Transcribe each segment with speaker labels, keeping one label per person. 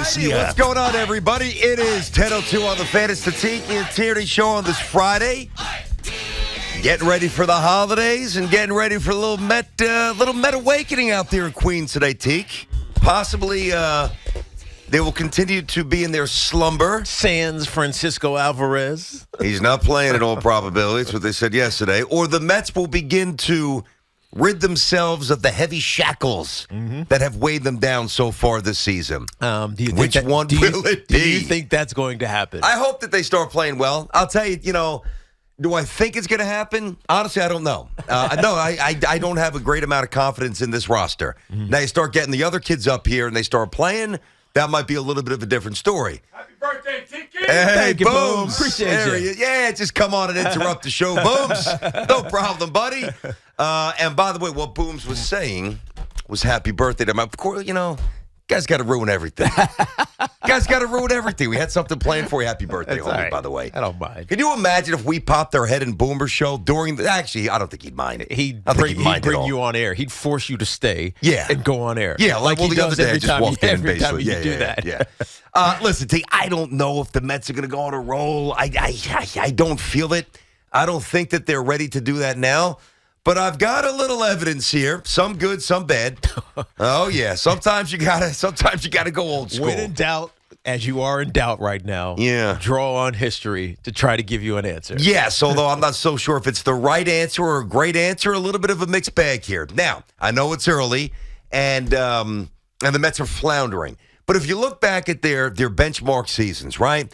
Speaker 1: Alrighty, what's going on, everybody? It is 10:02 on the Fantasy Tiki and Tierney Show on this Friday. Getting ready for the holidays and getting ready for a little Met awakening out there in Queens today, Teak. Possibly they will continue to be in their slumber.
Speaker 2: Sans Francisco Alvarez.
Speaker 1: He's not playing in all probability. That's what they said yesterday. Or the Mets will begin to rid themselves of the heavy shackles that have weighed them down so far this season. Which one will it be?
Speaker 2: Do you think that's going to happen?
Speaker 1: I hope that they start playing well. I'll tell you, do I think it's going to happen? Honestly, I don't know. I don't have a great amount of confidence in this roster. Now you start getting the other kids up here and they start playing, that might be a little bit of a different story.
Speaker 3: Happy birthday, Tiki!
Speaker 1: Hey,
Speaker 2: you,
Speaker 1: Booms.
Speaker 2: Appreciate you.
Speaker 1: Yeah, just come on and interrupt the show, Booms. No problem, buddy. And by the way, what Booms was saying was happy birthday to him. Of course, guys got to ruin everything. Guys got to ruin everything. We had something planned for you. Happy birthday, homie,
Speaker 2: right.
Speaker 1: by the way.
Speaker 2: I don't mind.
Speaker 1: Can you imagine if we popped our head in Boomer's show during the... Actually, I don't think he'd mind it.
Speaker 2: He'd bring you on air. He'd force you to stay and go on air.
Speaker 1: Yeah, like
Speaker 2: he
Speaker 1: the
Speaker 2: does
Speaker 1: other day, I just walked in,
Speaker 2: every time
Speaker 1: basically.
Speaker 2: you do that.
Speaker 1: Yeah. Listen, T, I don't know if the Mets are going to go on a roll. I don't feel it. I don't think that they're ready to do that now. But I've got a little evidence here. Some good, some bad. Oh yeah. Sometimes you gotta go old school.
Speaker 2: When in doubt, as you are in doubt right now, draw on history to try to give you an answer.
Speaker 1: Yes, although I'm not so sure if it's the right answer or a great answer, a little bit of a mixed bag here. Now, I know it's early and the Mets are floundering. But if you look back at their benchmark seasons, right?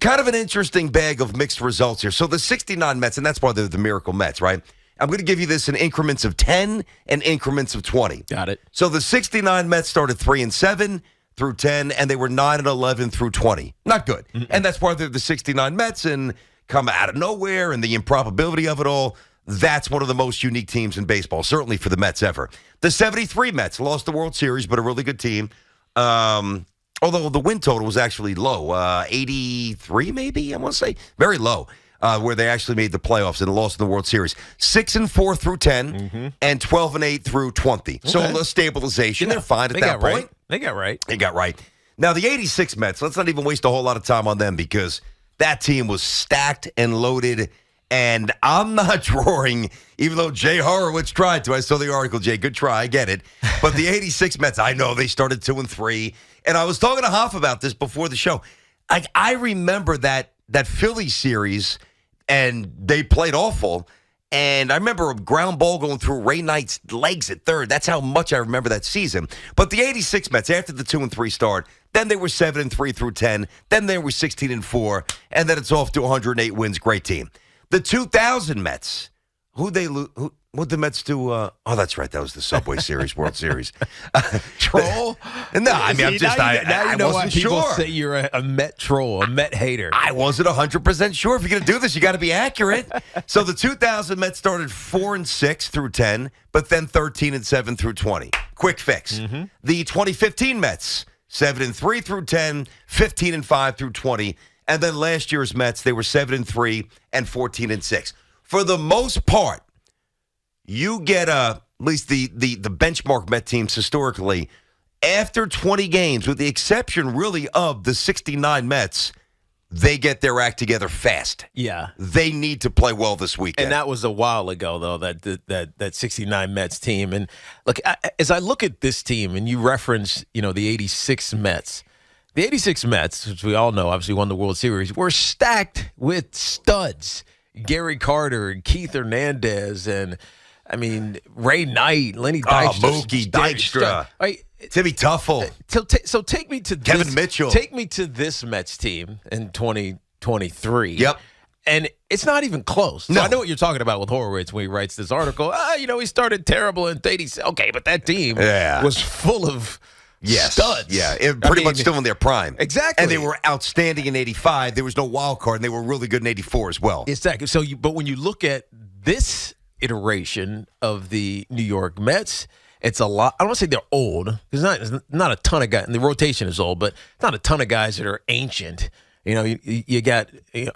Speaker 1: Kind of an interesting bag of mixed results here. So the 69 Mets, and that's why they're the Miracle Mets, right? I'm going to give you this in increments of 10 and increments of 20.
Speaker 2: Got it.
Speaker 1: So the 69 Mets started 3-7 through 10, and they were 9-11 through 20. Not good. And that's why they're the 69 Mets and come out of nowhere and the improbability of it all. That's one of the most unique teams in baseball, certainly for the Mets ever. The 73 Mets lost the World Series, but a really good team. Although the win total was actually low, 83 maybe, I want to say. Very low, where they actually made the playoffs and lost in the World Series. 6-4 through 10 and 12-8 through 20. Okay. So a stabilization. They're fine at that point.
Speaker 2: Right. They got right. Now, the
Speaker 1: 86 Mets, let's not even waste a whole lot of time on them because that team was stacked and loaded. And I'm not drawing, even though Jay Horowitz tried to. I saw the article, Jay. Good try. I get it. But the 86 Mets, I know they started 2-3. And I was talking to Hoff about this before the show. I remember that Philly series, and they played awful. And I remember a ground ball going through Ray Knight's legs at third. That's how much I remember that season. But the 86 Mets, after the 2-3 start, then they were 7-3 through 10. Then they were 16-4. And then it's off to 108 wins. Great team. The 2000 Mets, what'd the Mets do? Oh, that's right. That was the Subway Series, World Series.
Speaker 2: Troll?
Speaker 1: No, I mean,
Speaker 2: I know why people
Speaker 1: sure.
Speaker 2: say you're a Met troll, a Met hater.
Speaker 1: I wasn't 100% sure. If you're going to do this, you got to be accurate. So the 2000 Mets started 4-6 through 10, but then 13-7 through 20. Quick fix. The 2015 Mets, 7-3 through 10, 15-5 through 20. And then last year's Mets, they were 7-3 and 14-6. For the most part, you get at least the benchmark Met teams historically, after 20 games, with the exception really of the 69 Mets, they get their act together fast.
Speaker 2: Yeah.
Speaker 1: They need to play well this weekend.
Speaker 2: And that was a while ago, though, that 69 Mets team. And look, as I look at this team, and you reference, the 86 Mets, the 86 Mets, which we all know, obviously won the World Series, were stacked with studs. Gary Carter and Keith Hernandez and, Ray Knight, Lenny Dykstra.
Speaker 1: Mookie Dykstra.
Speaker 2: Right.
Speaker 1: Timmy Tuffle.
Speaker 2: So take me to
Speaker 1: Kevin Mitchell.
Speaker 2: Take me to this Mets team in 2023.
Speaker 1: Yep.
Speaker 2: And it's not even close. So I know what you're talking about with Horowitz when he writes this article. He started terrible in 80. Okay, but that team was full of studs.
Speaker 1: Yeah, pretty much still in their prime.
Speaker 2: Exactly.
Speaker 1: And they were outstanding in 85. There was no wild card, and they were really good in 84 as well.
Speaker 2: Exactly. But when you look at this iteration of the New York Mets, it's a lot. I don't want to say they're old. There's not a ton of guys, and the rotation is old, but not a ton of guys that are ancient. You got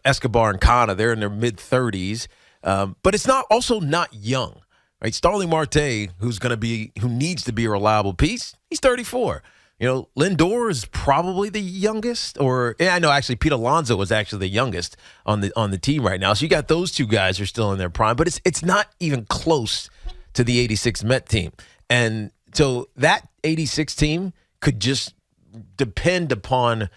Speaker 2: Escobar and Kana. They're in their mid-30s. But it's not young. Right, Starling Marte, who needs to be a reliable piece, he's 34. Lindor is probably the youngest, I know actually Pete Alonso is actually the youngest on the team right now. So you got those two guys who are still in their prime, but it's not even close to the 86 Met team. And so that 86 team could just depend upon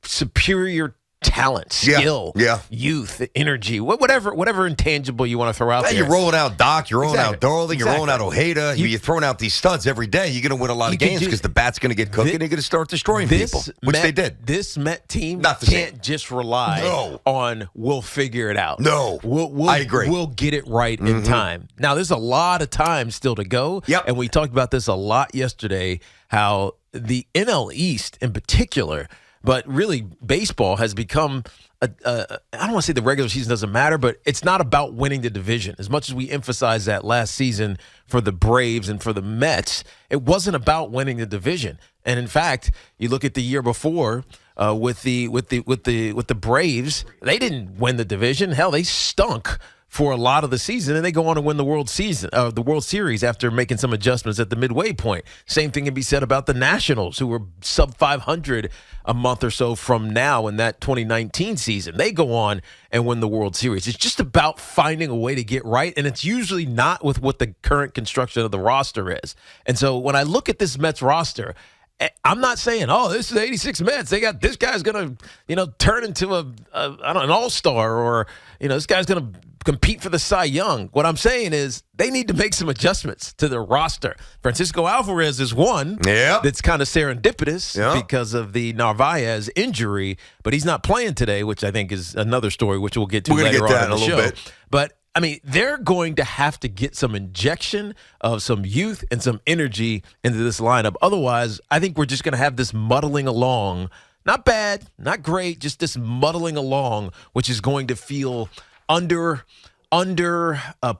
Speaker 2: superior talent, skill, youth, energy, whatever intangible you want to throw out there.
Speaker 1: You're rolling out Doc, you're rolling out Darling, you're rolling out
Speaker 2: Exactly.
Speaker 1: Ojeda. You're throwing out these studs every day. You're going to win a lot of games because the bat's going to get cooked and you're going to start destroying people, which they did.
Speaker 2: This Met team
Speaker 1: Not the
Speaker 2: can't
Speaker 1: same.
Speaker 2: just rely on we'll figure it out.
Speaker 1: No, I agree.
Speaker 2: We'll get it right in time. Now, there's a lot of time still to go, and we talked about this a lot yesterday, how the NL East in particular, but really baseball has become I don't want to say the regular season doesn't matter, but it's not about winning the division. As much as we emphasized that last season for the Braves and for the Mets, it wasn't about winning the division. And in fact, you look at the year before with the Braves, they didn't win the division. Hell, they stunk for a lot of the season, and they go on to win the World Series after making some adjustments at the midway point. Same thing can be said about the Nationals, who were sub 500 a month or so from now in that 2019 season. They go on and win the World Series. It's just about finding a way to get right, and it's usually not with what the current construction of the roster is. And so when I look at this Mets roster, I'm not saying, this is 86 Mets. They got this guy's going to, turn into an all-star, or, this guy's going to compete for the Cy Young. What I'm saying is they need to make some adjustments to their roster. Francisco Alvarez is one that's kind of serendipitous because of the Narvaez injury, but he's not playing today, which I think is another story, which we'll get to later on in the show. But I mean, they're going to have to get some injection of some youth and some energy into this lineup. Otherwise, I think we're just going to have this muddling along. Not bad, not great, just this muddling along, which is going to feel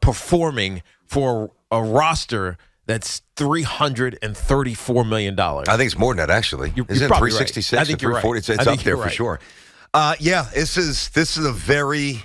Speaker 2: performing for a roster that's $334 million.
Speaker 1: I think it's more than that, actually.
Speaker 2: You're
Speaker 1: Isn't it
Speaker 2: probably
Speaker 1: 366
Speaker 2: right. I think
Speaker 1: or 340?
Speaker 2: you're right.
Speaker 1: It's up there for sure. This is a very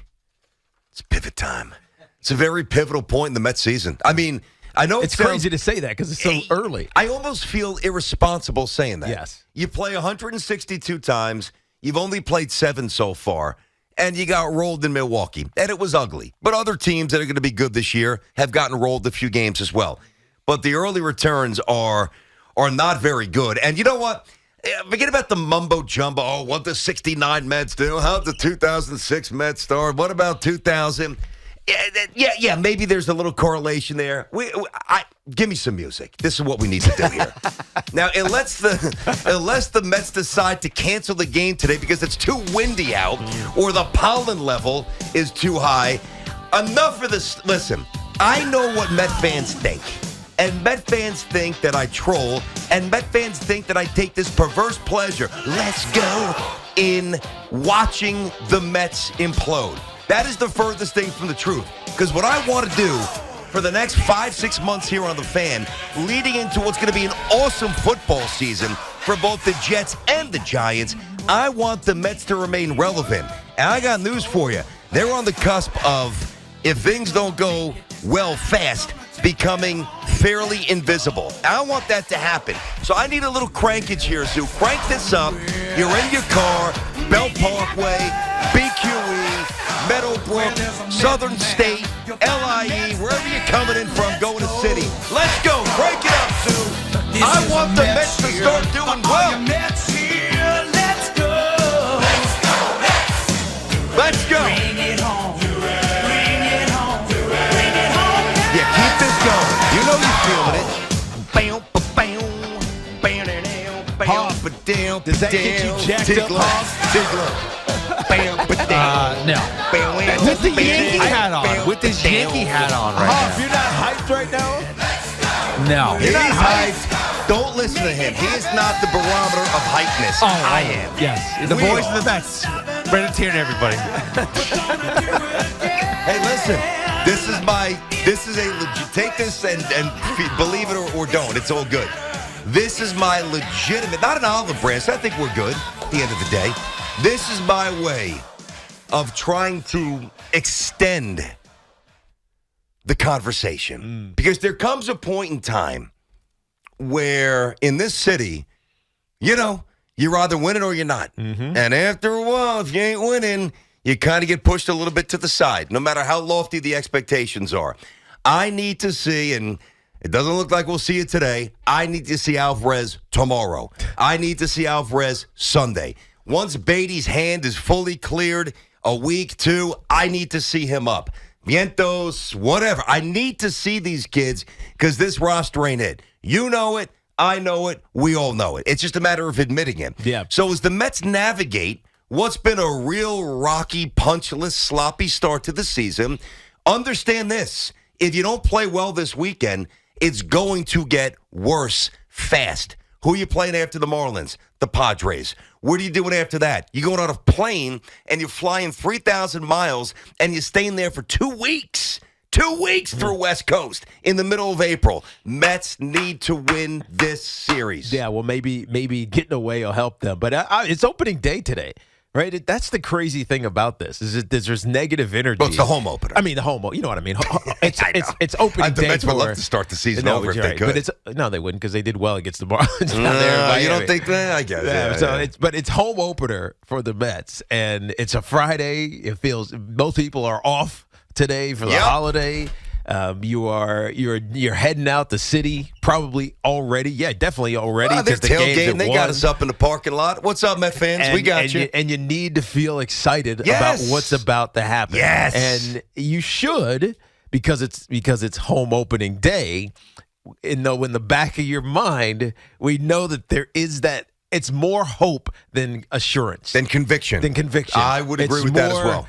Speaker 1: it's pivot time. It's a very pivotal point in the Mets season. I mean, I know
Speaker 2: it's crazy to say that because it's so early.
Speaker 1: I almost feel irresponsible saying that.
Speaker 2: Yes.
Speaker 1: You play 162 times. You've only played 7 so far. And you got rolled in Milwaukee. And it was ugly. But other teams that are going to be good this year have gotten rolled a few games as well. But the early returns are not very good. And you know what? Forget about the mumbo jumbo. Oh, what the 69 Mets do? How'd the 2006 Mets start? What about 2000? Yeah, maybe there's a little correlation there. Give me some music. This is what we need to do here. Now, unless the Mets decide to cancel the game today because it's too windy out or the pollen level is too high, enough of this. Listen, I know what Met fans think. And Met fans think that I troll, and Met fans think that I take this perverse pleasure, let's go, in watching the Mets implode. That is the furthest thing from the truth. Because what I want to do for the next 5-6 months here on The Fan, leading into what's going to be an awesome football season for both the Jets and the Giants, I want the Mets to remain relevant. And I got news for you. They're on the cusp of, if things don't go well fast, becoming fairly invisible. I want that to happen. So I need a little crankage here, Sue. Crank this up. You're in your car, Belt Parkway, BQE, Meadowbrook, Southern State, LIE, wherever you're coming in from, going to city. Let's go. Crank it up, Sue. I want the Mets to start doing well.
Speaker 3: Let's go.
Speaker 1: Let's go.
Speaker 3: Bring it home. Bring it home. Bring it home.
Speaker 1: Yeah, keep this going. You know you're feeling it.
Speaker 2: Does that get you jacked up,
Speaker 4: No. With the Yankee hat on. With this Yankee hat on right
Speaker 2: Hoff, you're not hyped right now?
Speaker 4: now. No.
Speaker 1: He's hyped. Don't listen to him. He is not the barometer of hypeness. I am.
Speaker 4: Yes. The
Speaker 1: We
Speaker 4: voice
Speaker 1: are.
Speaker 4: of the Mets. Brendan Tierney, everybody.
Speaker 1: Hey, listen. This is a legit. Take this and believe it or don't. It's all good. This is my legitimate, not an olive branch. I think we're good at the end of the day. This is my way of trying to extend the conversation. Because there comes a point in time where in this city, you're either winning or you're not.
Speaker 2: Mm-hmm.
Speaker 1: And after a while, if you ain't winning, you kind of get pushed a little bit to the side, no matter how lofty the expectations are. I need to see, and it doesn't look like we'll see it today, I need to see Alvarez tomorrow. I need to see Alvarez Sunday. Once Beatty's hand is fully cleared, a week, 2, I need to see him up. Vientos, whatever. I need to see these kids because this roster ain't it. You know it. I know it. We all know it. It's just a matter of admitting it.
Speaker 2: Yeah.
Speaker 1: So as the Mets navigate what's been a real rocky, punchless, sloppy start to the season, understand this. If you don't play well this weekend, it's going to get worse fast. Who are you playing after the Marlins? The Padres. What are you doing after that? You're going on a plane and you're flying 3,000 miles and you're staying there for 2 weeks. 2 weeks through West Coast in the middle of April. Mets need to win this series.
Speaker 2: Yeah, well, maybe getting away will help them. But it's opening day today, right? That's the crazy thing about this is that there's negative energy.
Speaker 1: Well, it's the home opener.
Speaker 2: I mean, the home. You know what I mean? It's opening
Speaker 1: The
Speaker 2: day
Speaker 1: Mets
Speaker 2: for.
Speaker 1: would love to start the season over if they
Speaker 2: right.
Speaker 1: could.
Speaker 2: But no, they wouldn't because they did well against the Marlins down there.
Speaker 1: You don't think that? I guess. Yeah.
Speaker 2: But it's home opener for the Mets, and it's a Friday. It feels most people are off today for the holiday. You're heading out the city probably already. Yeah, definitely already.
Speaker 1: They're
Speaker 2: the game's
Speaker 1: tailgating. They
Speaker 2: at 1.
Speaker 1: got us up in the parking lot. What's up, Met fans? We got you.
Speaker 2: And you need to feel excited about what's about to happen.
Speaker 1: Yes.
Speaker 2: And you should because it's home opening day. And though in the back of your mind, we know that there is that. It's more hope than assurance.
Speaker 1: Than conviction. I would agree with that as well.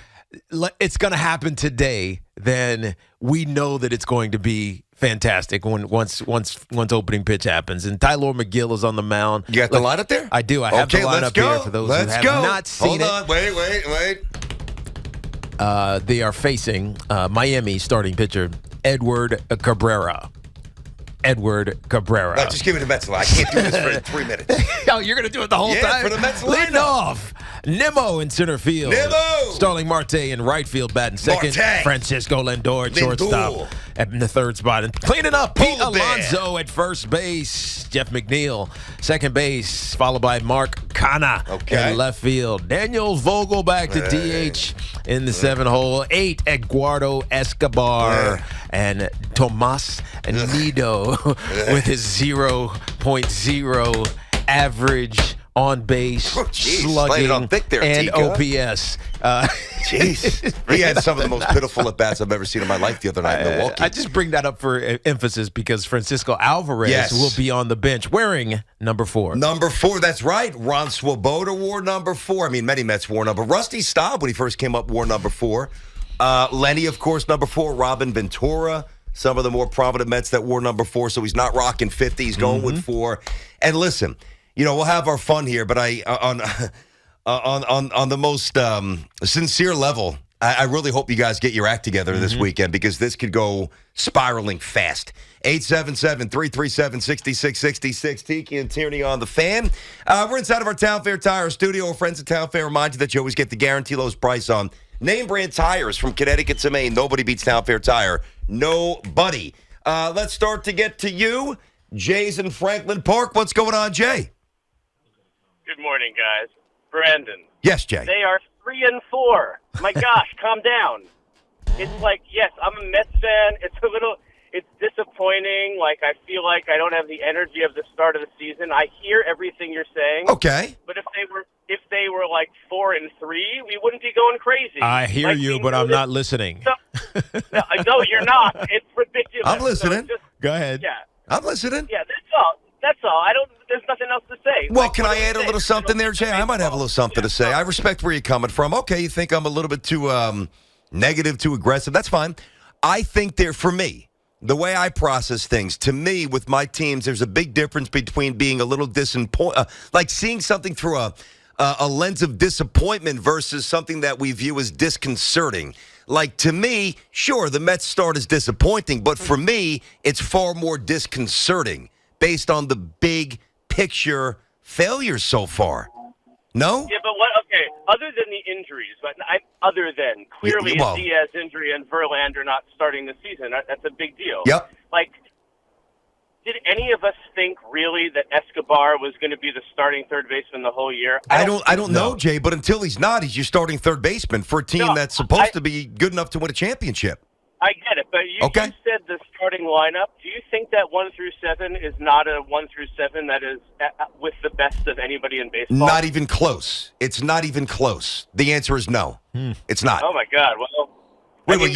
Speaker 2: It's going to happen today, then we know that it's going to be fantastic once opening pitch happens. And Tyler McGill is on the mound.
Speaker 1: You got the lineup there?
Speaker 2: I do. I have the lineup here for those who have not seen it.
Speaker 1: Hold on. Wait.
Speaker 2: They are facing Miami starting pitcher Edward Cabrera.
Speaker 1: Just give me the Mets line. I can't do this for 3 minutes.
Speaker 2: Oh, you're going to do it the whole time?
Speaker 1: For the Mets
Speaker 2: Lead
Speaker 1: lineup.
Speaker 2: off. Nimmo in center field. Starling Marte in right field, batting second. Francisco Lindor at shortstop at the third spot. And cleaning up, Pete Alonso at first base. Jeff McNeil, second base, followed by Mark Canha in left field. Daniel Vogelback to DH in the 7-hole. 8, Eduardo Escobar and Tomas Nido with his 0.0 average on base, slugging, and OPS.
Speaker 1: Jeez. He had some of the most pitiful at-bats I've ever seen in my life the other night in Milwaukee.
Speaker 2: I just bring that up for emphasis because Francisco Alvarez will be on the bench wearing number 4.
Speaker 1: Number 4, that's right. Ron Swoboda wore number 4. I mean, many Mets wore number. Rusty Staub, when he first came up, wore number 4. Lenny, of course, number 4. Robin Ventura, some of the more prominent Mets that wore number 4. So he's not rocking 50. He's going with 4. And listen, we'll have our fun here, but on the most sincere level, I really hope you guys get your act together this weekend because this could go spiraling fast. 877-337-6666. Tiki and Tierney on the Fan. We're inside of our Town Fair Tire studio. Our friends at Town Fair remind you that you always get the guarantee lowest price on name brand tires from Connecticut to Maine. Nobody beats Town Fair Tire. Nobody. Let's start to get to you. Jay's in Franklin Park. What's going on, Jay?
Speaker 5: Good morning, guys. Brandon.
Speaker 1: Yes, Jay.
Speaker 5: They are 3-4. My gosh, calm down. It's like, yes, I'm a Mets fan. It's disappointing. Like, I feel like I don't have the energy of the start of the season. I hear everything you're saying.
Speaker 1: Okay.
Speaker 5: But if they were like 4-3, we wouldn't be going crazy.
Speaker 2: I hear you, but I'm not listening.
Speaker 5: No, you're not. It's ridiculous.
Speaker 1: I'm listening.
Speaker 5: So
Speaker 2: Go ahead.
Speaker 5: Yeah.
Speaker 1: I'm listening.
Speaker 5: Yeah, that's all. There's nothing else to say.
Speaker 1: Well, can I add a little something there, Jay? I might have a little something to say. I respect where you're coming from. Okay, you think I'm a little bit too negative, too aggressive. That's fine. I think for me, the way I process things, to me, with my teams, there's a big difference between being a little disappointed, like seeing something through a lens of disappointment versus something that we view as disconcerting. Like, to me, sure, the Mets start is disappointing, but for me, it's far more disconcerting based on the big picture failures so far. No?
Speaker 5: Yeah, but okay, other than the injuries, clearly
Speaker 1: well,
Speaker 5: Diaz injury and Verlander not starting the season, that's a big deal.
Speaker 1: Yep.
Speaker 5: Like, did any of us think really that Escobar was going to be the starting third baseman the whole year?
Speaker 1: I don't know, Jay, but until he's not, he's your starting third baseman for a team that's supposed to be good enough to win a championship.
Speaker 5: I get it, but you said the starting lineup. Do you think that 1 through 7 is not a 1 through 7 that is with the best of anybody in baseball?
Speaker 1: Not even close. It's not even close. The answer is no. It's not.
Speaker 5: Oh my God! Well,
Speaker 1: wait,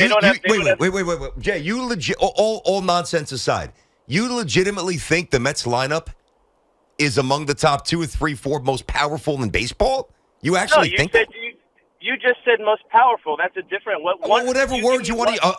Speaker 1: Jay, you legit. All nonsense aside, you legitimately think the Mets lineup is among the top 2 or 3, 4 most powerful in baseball? You actually think that?
Speaker 5: You just said most powerful. That's a different.
Speaker 1: Whatever word you want to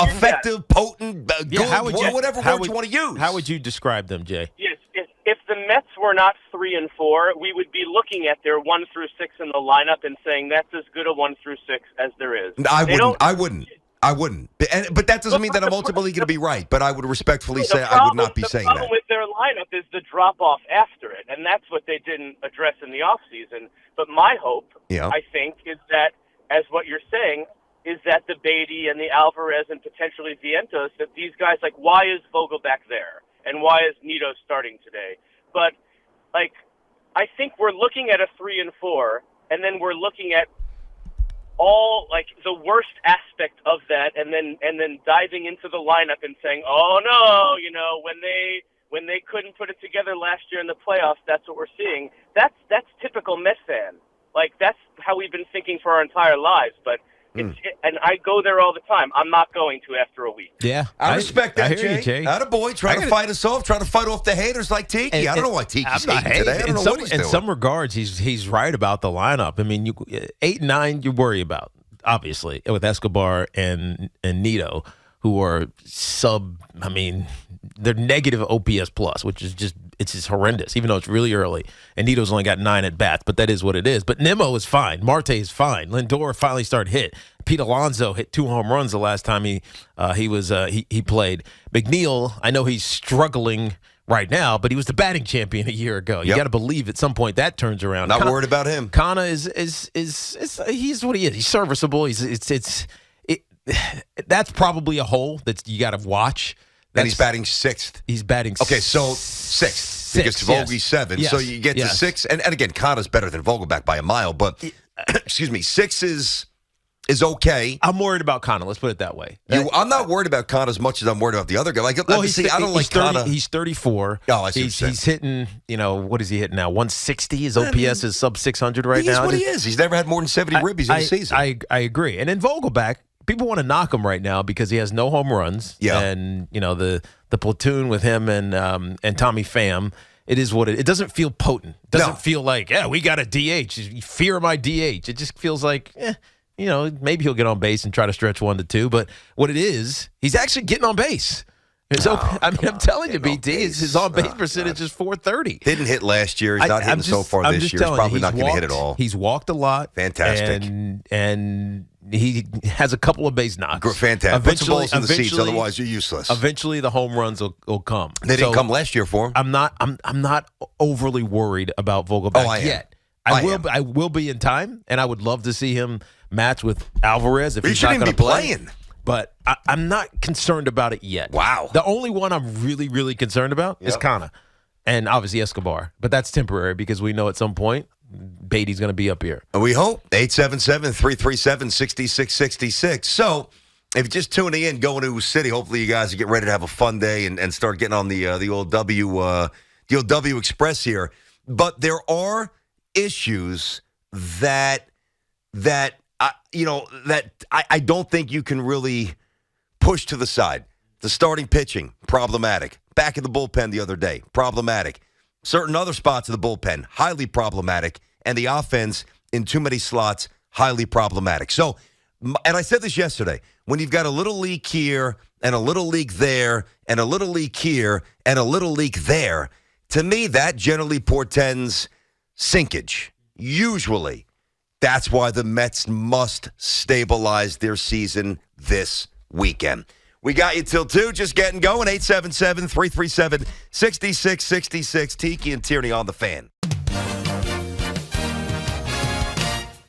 Speaker 1: effective, potent, good, whatever word you want to use.
Speaker 2: How would you describe them, Jay?
Speaker 5: Yes. If the Mets were not 3 and 4, we would be looking at their 1 through 6 in the lineup and saying that's as good a 1 through 6 as there is.
Speaker 1: I wouldn't. But that doesn't mean that I'm ultimately going to be right. But I would respectfully say I would not be saying that.
Speaker 5: The problem with their lineup is the drop-off after it, and that's what they didn't address in the offseason. But my hope, I think, is that, as what you're saying, is that the Beatty and the Alvarez and potentially Vientos, that these guys, like, why is Vogelback there? And why is Nito starting today? But, like, I think we're looking at a 3 and 4, and then we're looking at all, like, the worst aspect of that, and then diving into the lineup and saying, oh no, when they couldn't put it together last year in the playoffs, that's what we're seeing. That's typical Mets fan. Like, that's how we've been thinking for our entire lives. But and I go there all the time. I'm not going to after a week.
Speaker 2: Yeah,
Speaker 1: I respect that,
Speaker 2: Jay.
Speaker 1: Attaboy, trying to fight us off, trying to fight off the haters like Tiki. I don't know why Tiki's hating today. I don't know what he's doing.
Speaker 2: In some regards, he's right about the lineup. I mean, 8 and 9 you worry about, obviously, with Escobar and Nito, who are they're negative OPS plus, which is just horrendous, even though it's really early. And Nito's only got 9 at bats, but that is what it is. But Nimmo is fine. Marte is fine. Lindor finally started hit. Pete Alonso hit 2 home runs the last time he played. McNeil, I know he's struggling right now, but he was the batting champion a year ago. You got to believe at some point that turns around.
Speaker 1: Not worried about him.
Speaker 2: Kana is he's what he is. He's serviceable. That's probably a hole that you got to watch.
Speaker 1: And he's batting 6th.
Speaker 2: He's batting
Speaker 1: okay, so 6th. Because Vogel's 7.
Speaker 2: Yes.
Speaker 1: So you get to 6. And again, Kana's better than Vogelback by a mile. But, excuse me, 6 is okay.
Speaker 2: I'm worried about Kana. Let's put it that way.
Speaker 1: I'm not worried about Kana as much as I'm worried about the other guy. Like, I don't like Kana.
Speaker 2: He's 34.
Speaker 1: Oh, I see.
Speaker 2: He's hitting, what is he hitting now? 160? His OPS is sub 600 right now.
Speaker 1: He's what he is. He's never had more than 70 ribbies in a season.
Speaker 2: I agree. And then Vogelback, people want to knock him right now because he has no home runs.
Speaker 1: Yeah.
Speaker 2: And, the platoon with him and Tommy Pham, it is what it doesn't feel potent. It doesn't feel like, we got a DH. You fear my DH. It just feels like, maybe he'll get on base and try to stretch 1 to 2. But what it is, he's actually getting on base. I'm telling you, BT, his on-base percentage is .430.
Speaker 1: Didn't hit last year. He's not hitting so far this year. He's probably not going to hit at all.
Speaker 2: He's walked a lot.
Speaker 1: Fantastic.
Speaker 2: And he has a couple of base knocks.
Speaker 1: Fantastic. Put some balls in the seats, otherwise you're useless.
Speaker 2: Eventually, the home runs will come.
Speaker 1: They didn't come last year for him.
Speaker 2: I'm not overly worried about Vogelback yet. I will be in time, and I would love to see him match with Alvarez if he's not going to play.
Speaker 1: Playing.
Speaker 2: But I'm not concerned about it yet.
Speaker 1: Wow.
Speaker 2: The only one I'm really, really concerned about is Kana. And obviously Escobar. But that's temporary because we know at some point Beatty's going to be up here.
Speaker 1: And we hope. 877-337-6666. So if you're just tuning in, going to City, hopefully you guys are getting ready to have a fun day and start getting on the old W Express here. But there are issues that I don't think you can really push to the side. The starting pitching, problematic. Back in the bullpen the other day, problematic. Certain other spots of the bullpen, highly problematic. And the offense in too many slots, highly problematic. So, and I said this yesterday, when you've got a little leak here and a little leak there and a little leak here and a little leak there, to me that generally portends sinkage, usually. That's why the Mets must stabilize their season this weekend. We got you till 2, just getting going. 877-337-6666. Tiki and Tierney on the Fan.